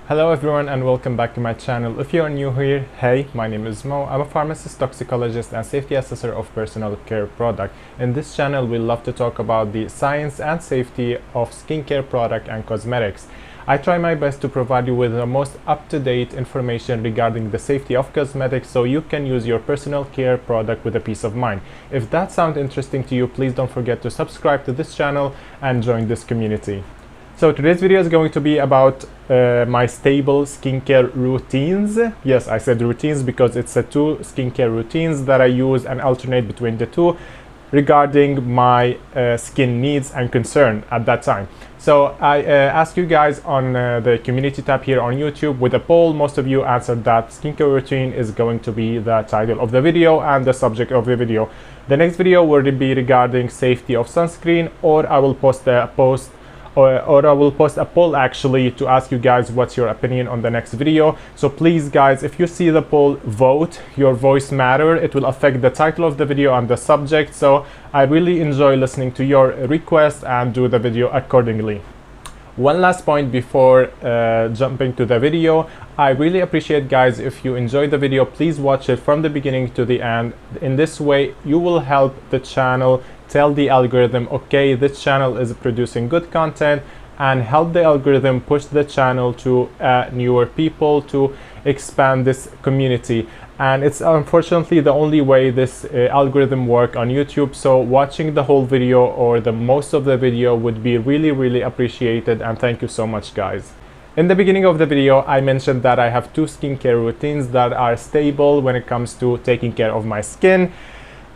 Hello everyone and welcome back to my channel. If you are new here, hey, my name is Mo. I'm a pharmacist, toxicologist and safety assessor of personal care product. In this channel, we love to talk about the science and safety of skincare product and cosmetics. I try my best to provide you with the most up-to-date information regarding the safety of cosmetics so you can use your personal care product with a peace of mind. If that sounds interesting to you, please don't forget to subscribe to this channel and join this community. So today's video is going to be about my stable skincare routines. Yes, I said routines because it's two skincare routines that I use and alternate between the two regarding my skin needs and concern at that time. So I ask you guys on the community tab here on YouTube with a poll. Most of you answered that skincare routine is going to be the title of the video and the subject of the video. The next video will be regarding safety of sunscreen, or I will post a post or I will post a poll actually to ask you guys what's your opinion on the next video. So please guys, if you see the poll, vote. Your voice matters. It will affect the title of the video and the subject. So I really enjoy listening to your requests and do the video accordingly. One last point before jumping to the video. I really appreciate guys if you enjoyed the video, please watch it from the beginning to the end. In this way you will help the channel tell the algorithm, okay, this channel is producing good content, and help the algorithm push the channel to newer people to expand this community. And it's unfortunately the only way this algorithm work on YouTube. So watching the whole video or the most of the video would be really appreciated, and thank you so much guys. In the beginning of the video, I mentioned that I have two skincare routines that are stable when it comes to taking care of my skin,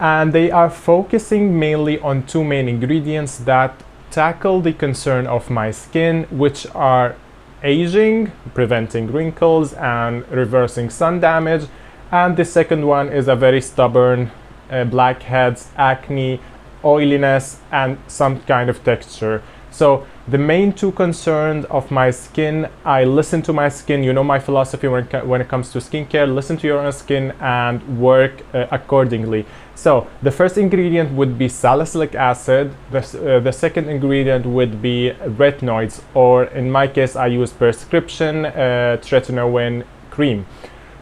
and they are focusing mainly on two main ingredients that tackle the concern of my skin, which are aging, preventing wrinkles and reversing sun damage, and the second one is a very stubborn blackheads, acne, oiliness and some kind of texture. So the main two concerns of my skin, I listen to my skin. You know my philosophy when it comes to skincare: listen to your own skin and work accordingly. So the first ingredient would be salicylic acid. The second ingredient would be retinoids, or in my case I use prescription Tretinoin cream.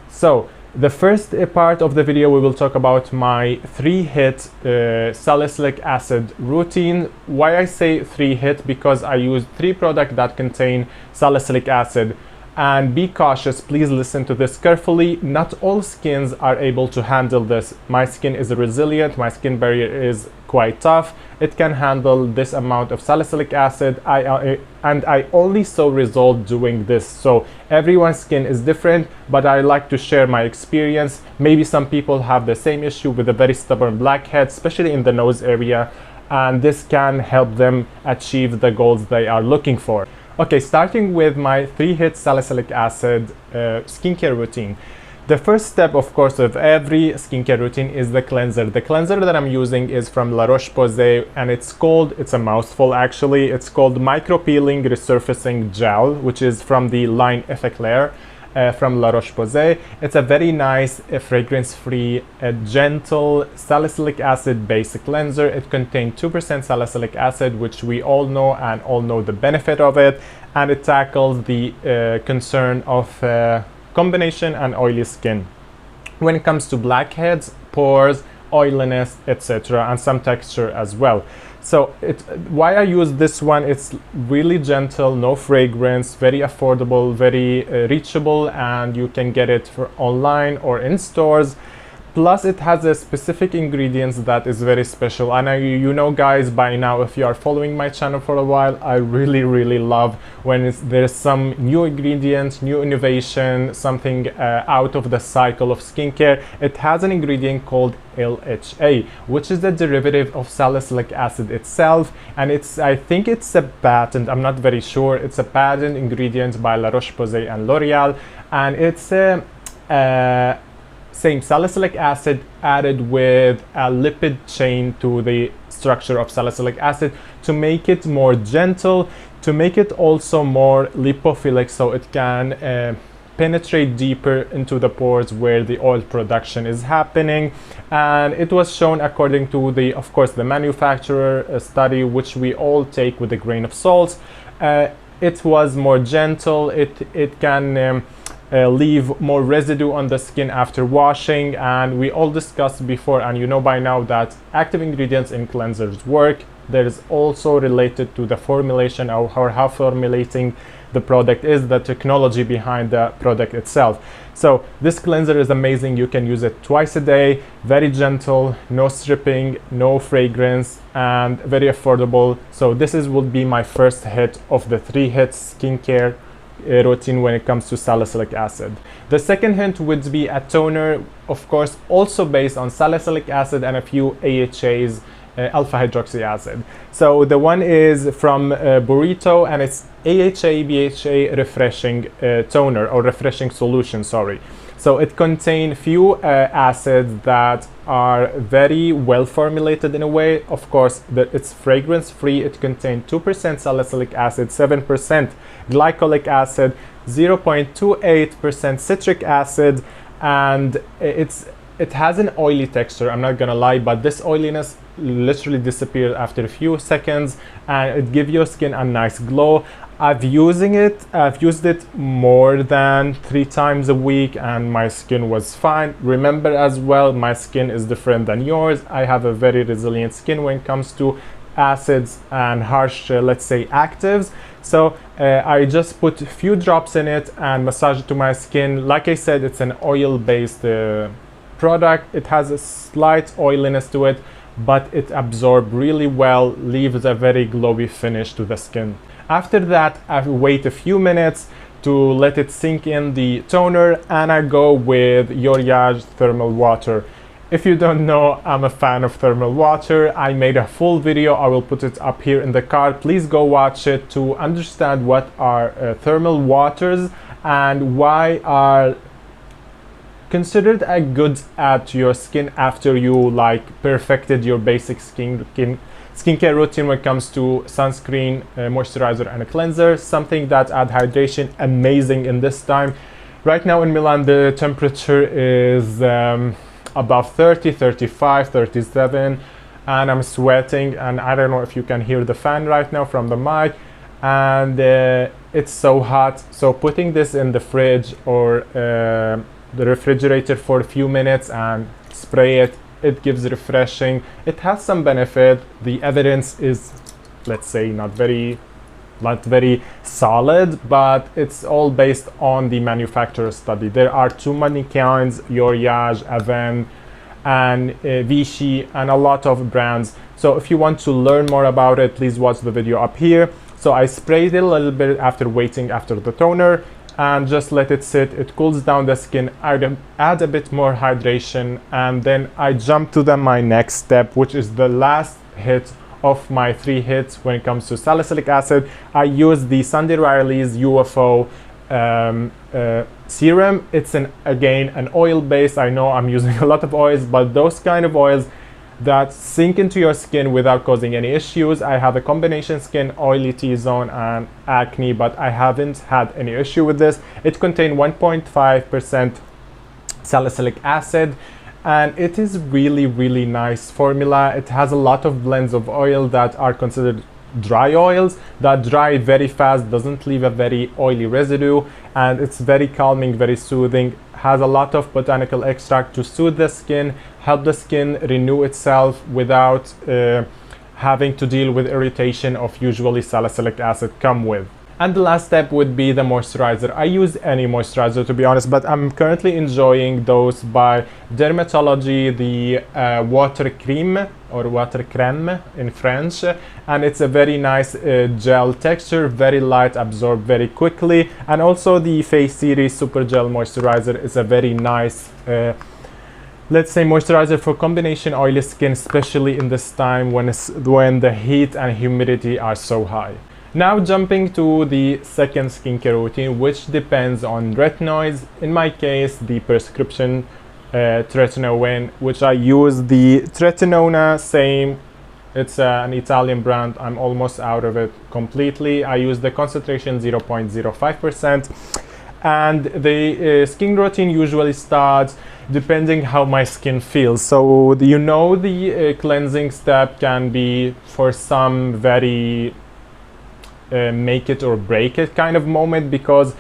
So the first part of the video, we will talk about my 3-hit salicylic acid routine. Why I say 3-hit? Because I use 3 products that contain salicylic acid. And be cautious, please listen to this carefully. Not all skins are able to handle this. My skin is resilient, my skin barrier is quite tough. It can handle this amount of salicylic acid, and I only saw result doing this. So everyone's skin is different, but I like to share my experience. Maybe some people have the same issue with a very stubborn blackhead, especially in the nose area, and this can help them achieve the goals they are looking for. Okay, starting with my 3-hit salicylic acid skincare routine. The first step, of course, of every skincare routine is the cleanser. The cleanser that I'm using is from La Roche-Posay, and it's a mouthful actually. It's called Micro Peeling Resurfacing Gel, which is from the line Effeclair from La Roche-Posay. It's a very nice, fragrance-free, gentle salicylic acid basic cleanser. It contains 2% salicylic acid, which we all know and all know the benefit of it, and it tackles the concern of combination and oily skin when it comes to blackheads, pores, oiliness, etc., and some texture as well. So why I use this one, it's really gentle, no fragrance, very affordable, very reachable, and you can get it for online or in stores. Plus it has a specific ingredients that is very special, and you know guys by now, if you are following my channel for a while, I really love when there's some new ingredients, new innovation, something out of the cycle of skincare. It has an ingredient called LHA, which is a derivative of salicylic acid itself, and I think it's a patent, I'm not very sure, it's a patent ingredient by La Roche-Posay and L'Oreal, and it's same salicylic acid added with a lipid chain to the structure of salicylic acid to make it more gentle, to make it also more lipophilic, so it can penetrate deeper into the pores where the oil production is happening. And it was shown according to the, of course, the manufacturer study, which we all take with a grain of salt. it was more gentle. It can leave more residue on the skin after washing, and we all discussed before, and you know by now, that active ingredients in cleansers work. There is also related to the formulation, or how formulating the product is, the technology behind the product itself. So this cleanser is amazing. You can use it twice a day, very gentle, no stripping, no fragrance, and very affordable. So this would be my first hit of the 3 hits skincare routine when it comes to salicylic acid. The second hint would be a toner, of course, also based on salicylic acid and a few AHAs, alpha hydroxy acid. So the one is from Burrito, and it's AHA BHA refreshing toner, or refreshing solution, sorry. So it contains few acids that are very well formulated in a way. Of course, it's fragrance free. It contains 2% salicylic acid, 7% glycolic acid, 0.28% citric acid, and it has an oily texture, I'm not gonna lie, but this oiliness literally disappears after a few seconds, and it gives your skin a nice glow. I've used it more than 3 times a week, and my skin was fine. Remember as well, my skin is different than yours. I have a very resilient skin when it comes to acids and harsh, let's say, actives. So I just put a few drops in it and massage it to my skin. Like I said, it's an oil-based product. It has a slight oiliness to it, but it absorbs really well, leaves a very glowy finish to the skin. After that, I wait a few minutes to let it sink in the toner, and I go with Yoriage thermal water. If you don't know, I'm a fan of thermal water. I made a full video. I will put it up here in the card. Please go watch it to understand what are thermal waters and why are considered a good add to your skin after you perfected your basic skincare routine when it comes to sunscreen, moisturizer, and a cleanser. Something that add hydration, amazing in this time. Right now in Milan, the temperature is above 30, 35, 37, and I'm sweating, and I don't know if you can hear the fan right now from the mic, and it's so hot. So putting this in the fridge or the refrigerator for a few minutes and spray it, it gives refreshing. It has some benefit. The evidence is, let's say, not very solid, but it's all based on the manufacturer study. There are too many kinds, Yoriage, Aven, and Vichy, and a lot of brands. So if you want to learn more about it, please watch the video up here. So I sprayed it a little bit after waiting after the toner, and just let it sit. It cools down the skin. I add a bit more hydration, and then I jump to my next step, which is the last hit of my 3 hits when it comes to salicylic acid. I use the Sunday Riley's UFO serum. It's again an oil base. I know I'm using a lot of oils, but those kind of oils that sink into your skin without causing any issues. I have a combination skin, oily T-zone and acne, but I haven't had any issue with this. It contains 1.5% salicylic acid, and it is really nice formula. It has a lot of blends of oil that are considered dry oils that dry very fast, doesn't leave a very oily residue, and it's very calming, very soothing. Has a lot of botanical extract to soothe the skin, help the skin renew itself without having to deal with irritation of usually salicylic acid come with. And the last step would be the moisturizer. I use any moisturizer, to be honest, but I'm currently enjoying those by Dermatology, the water cream or water crème in French, and it's a very nice gel texture, very light, absorb very quickly. And also the Face Series Super Gel Moisturizer is a very nice let's say moisturizer for combination oily skin, especially in this time when the heat and humidity are so high. Now jumping to the second skincare routine, which depends on retinoids. In my case, the prescription Tretinoin, which I use the Tretinoin, same. It's an Italian brand. I'm almost out of it completely. I use the concentration 0.05%, and the skin routine usually starts depending how my skin feels. So the cleansing step can be for some very make it or break it kind of moment, because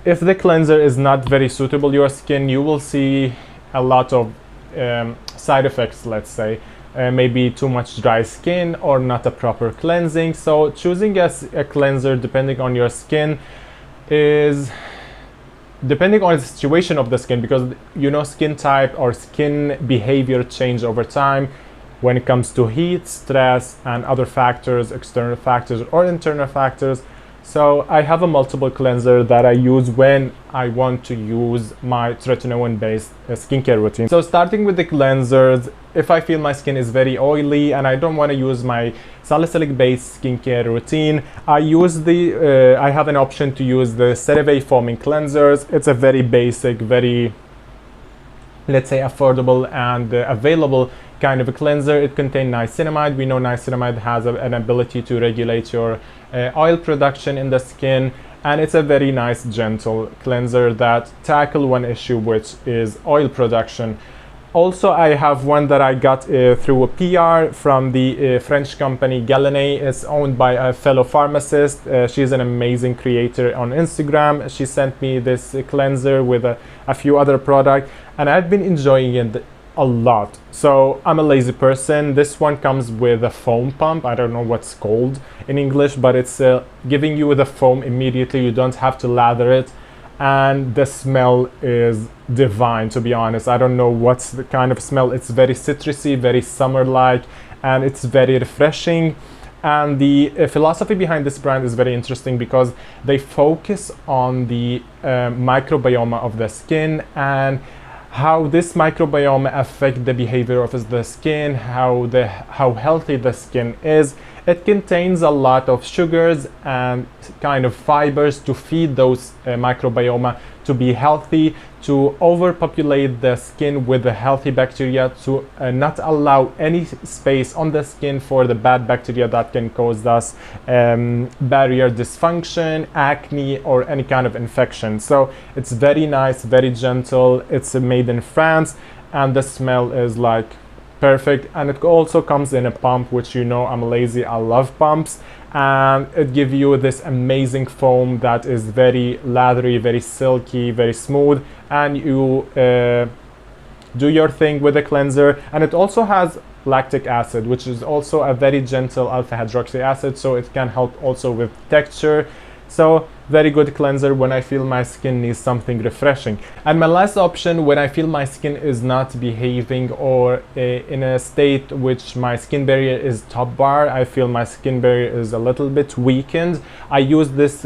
if the cleanser is not very suitable to your skin, you will see a lot of side effects, let's say. Maybe too much dry skin or not a proper cleansing. So choosing a cleanser depending on your skin is depending on the situation of the skin, because you know, skin type or skin behavior change over time when it comes to heat, stress, and other factors, external factors or internal factors. So I have a multiple cleanser that I use when I want to use my tretinoin based skincare routine. So starting with the cleansers, if I feel my skin is very oily and I don't want to use my salicylic based skincare routine, I have an option to use the CeraVe foaming cleansers. It's a very basic, very, let's say, affordable and available kind of a cleanser. It contains niacinamide. We know niacinamide has an ability to regulate your oil production in the skin, and it's a very nice gentle cleanser that tackle one issue, which is oil production. Also, I have one that I got through a PR from the French company Galenay. It's owned by a fellow pharmacist. She's an amazing creator on Instagram. She sent me this cleanser with a few other products, and I've been enjoying it a lot. So I'm a lazy person. This one comes with a foam pump. I don't know what's called in English, but it's giving you the foam immediately. You don't have to lather it, and the smell is divine, to be honest. I don't know what's the kind of smell. It's very citrusy, very summer-like, and it's very refreshing. And the philosophy behind this brand is very interesting because they focus on the microbiome of the skin and how this microbiome affect the behavior of the skin, how healthy the skin is. It contains a lot of sugars and kind of fibers to feed those microbiome to be healthy, to overpopulate the skin with the healthy bacteria, to not allow any space on the skin for the bad bacteria that can cause us barrier dysfunction, acne, or any kind of infection. So it's very nice, very gentle. It's made in France, and the smell is like perfect. And it also comes in a pump, which, you know, I'm lazy, I love pumps, and it gives you this amazing foam that is very lathery, very silky, very smooth, and you do your thing with the cleanser. And it also has lactic acid, which is also a very gentle alpha hydroxy acid, so it can help also with texture. So very good cleanser when I feel my skin needs something refreshing. And my last option, when I feel my skin is not behaving or in a state which my skin barrier is top bar, I feel my skin barrier is a little bit weakened, I use this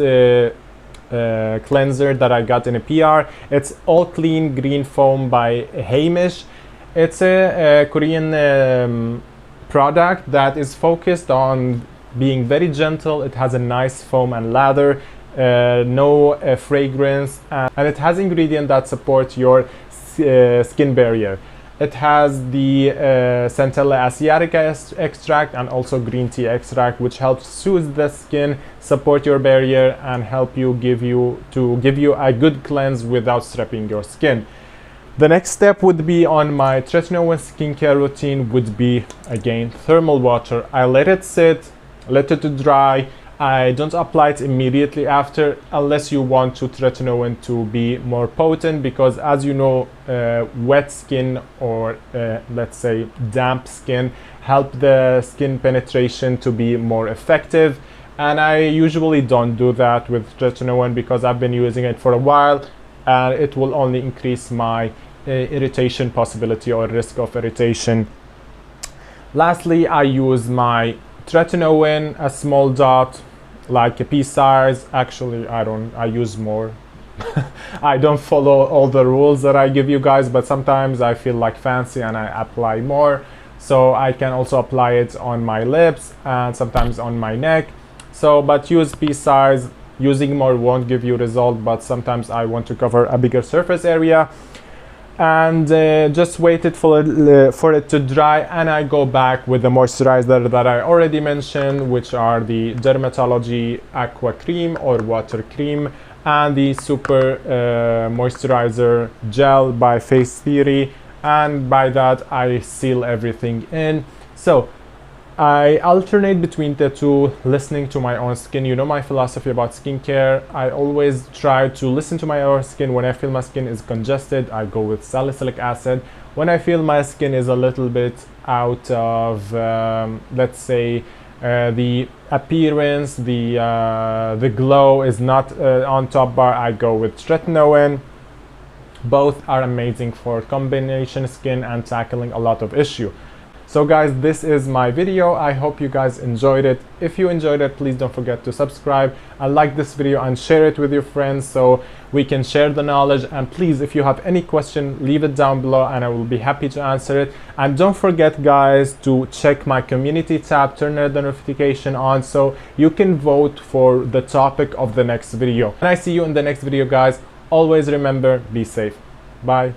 cleanser that I got in a PR. It's All Clean Green Foam by Hamish. It's a Korean product that is focused on being very gentle. It has a nice foam and lather, no fragrance, and it has ingredients that support your skin barrier. It has the Centella asiatica extract and also green tea extract, which helps soothe the skin, support your barrier, and help you give you a good cleanse without stripping your skin. The next step would be on my tretinoin skincare routine would be, again, thermal water. I let it sit, let it dry. I don't apply it immediately after, unless you want tretinoin to be more potent, because as you know, wet skin or let's say damp skin help the skin penetration to be more effective. And I usually don't do that with tretinoin because I've been using it for a while, and it will only increase my irritation possibility or risk of irritation. Lastly, I use my tretinoin, a small dot, like a pea size. Actually, I use more. I don't follow all the rules that I give you guys, but sometimes I feel like fancy and I apply more. So I can also apply it on my lips and sometimes on my neck. So, but use pea size. Using more won't give you result, but sometimes I want to cover a bigger surface area. And just waited for it to dry, and I go back with the moisturizer that I already mentioned, which are the Dermatology Aqua Cream or Water Cream, and the Super Moisturizer Gel by Face Theory. And by that I seal everything in. So I alternate between the two, listening to my own skin. You know my philosophy about skincare. I always try to listen to my own skin. When I feel my skin is congested, I go with salicylic acid. When I feel my skin is a little bit out of, let's say, the appearance, the glow is not on top bar, I go with Tretinoin. Both are amazing for combination skin and tackling a lot of issue. So guys, this is my video. I hope you guys enjoyed it. If you enjoyed it, please don't forget to subscribe and like this video and share it with your friends so we can share the knowledge. And please, if you have any question, leave it down below and I will be happy to answer it. And don't forget guys to check my community tab, turn the notification on so you can vote for the topic of the next video. And I see you in the next video guys. Always remember, be safe. Bye.